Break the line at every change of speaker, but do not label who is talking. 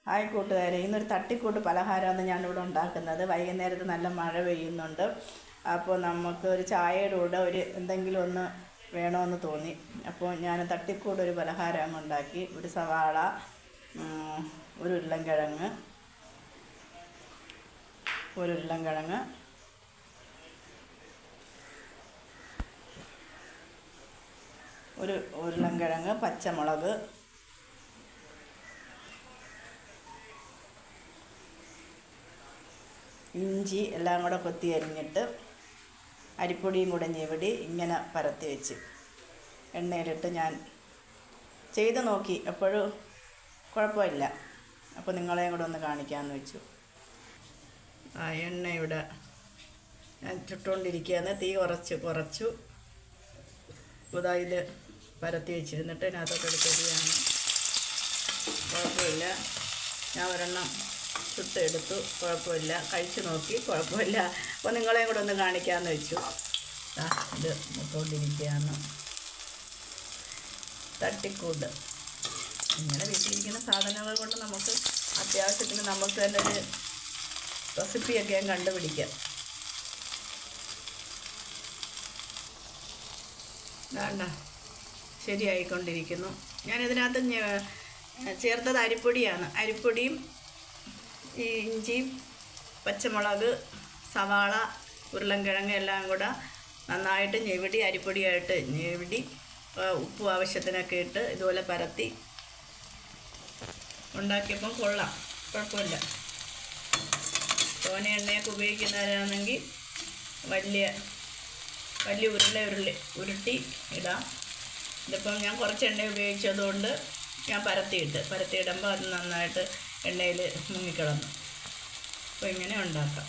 Hi കൂട്ടുകാരെ, ഇന്നൊരു തട്ടിക്കൂട്ട് പലഹാരമാണ് ഞാനിവിടെ ഉണ്ടാക്കുന്നത്. വൈകുന്നേരത്ത് നല്ല മഴ പെയ്യുന്നുണ്ട്. അപ്പോൾ നമുക്ക് ഒരു ചായയുടെ കൂടെ എന്തെങ്കിലും ഒന്ന് വേണമെന്ന് തോന്നി. അപ്പോൾ ഞാൻ തട്ടിക്കൂട്ട് ഒരു പലഹാരം ഉണ്ടാക്കി. ഒരു സവാള, ഒരു ഉരുളൻകിഴങ്ങ്, പച്ചമുളക്, ഇഞ്ചി എല്ലാം കൂടെ കൊത്തി അരിഞ്ഞിട്ട് അരിപ്പൊടിയും കൂടെ ഞെവിടി ഇങ്ങനെ പരത്തി വെച്ച് എണ്ണയിലിട്ട് ഞാൻ ചെയ്ത് നോക്കി. അപ്പോഴും കുഴപ്പമില്ല. അപ്പോൾ നിങ്ങളെയും കൂടെ ഒന്ന് കാണിക്കാമെന്ന് വെച്ചു. എണ്ണയുടെ ഞാൻ ചുട്ടുകൊണ്ടിരിക്കുകയാണ്. തീ കുറച്ചു ഇത് പരത്തി വെച്ചിരുന്നിട്ട് ഇതിനകത്തൊക്കെ എടുത്തരിയാണ്. കുഴപ്പമില്ല. ഞാൻ ഒരെണ്ണം ചുട്ടെടുത്തു. കുഴപ്പമില്ല. കഴിച്ച് നോക്കി, കുഴപ്പമില്ല. അപ്പോൾ നിങ്ങളെയും കൂടെ ഒന്ന് കാണിക്കാമെന്ന് വെച്ചു. ഇത് മുട്ടുകൊണ്ടിരിക്കുകയാണ്. തട്ടിക്കൂട്ട് ഇങ്ങനെ വീട്ടിലിരിക്കുന്ന സാധനങ്ങൾ കൊണ്ട് നമുക്ക് അത്യാവശ്യത്തിന് നമുക്ക് തന്നെ ഒരു റെസിപ്പിയൊക്കെ ഞാൻ കണ്ടുപിടിക്കാം. വേണ്ട, ശരിയായിക്കൊണ്ടിരിക്കുന്നു. ഞാനിതിനകത്ത് ചേർത്തത് അരിപ്പൊടിയാണ്. അരിപ്പൊടിയും ഈ ഇഞ്ചിയും പച്ചമുളക്, സവാള, ഉരുളൻകിഴങ്ങ് എല്ലാം കൂടെ നന്നായിട്ട് ഞെവിടി, അരിപ്പൊടിയായിട്ട് ഞെവിടി, ഉപ്പ് ആവശ്യത്തിനൊക്കെ ഇട്ട് ഇതുപോലെ പരത്തി ഉണ്ടാക്കിയപ്പം കൊള്ളാം, കുഴപ്പമില്ല. തോനെ എണ്ണയൊക്കെ ഉപയോഗിക്കുന്നവരാണെങ്കിൽ വലിയ ഉരുട്ടി ഇടാം. ഇതിപ്പം ഞാൻ കുറച്ച് എണ്ണ ഉപയോഗിച്ചതുകൊണ്ട് ഞാൻ പരത്തിയിടുമ്പോൾ അത് നന്നായിട്ട് എണ്ണയിൽ മുങ്ങിക്കിടന്നു. അപ്പോൾ ഇങ്ങനെ ഉണ്ടാക്കാം.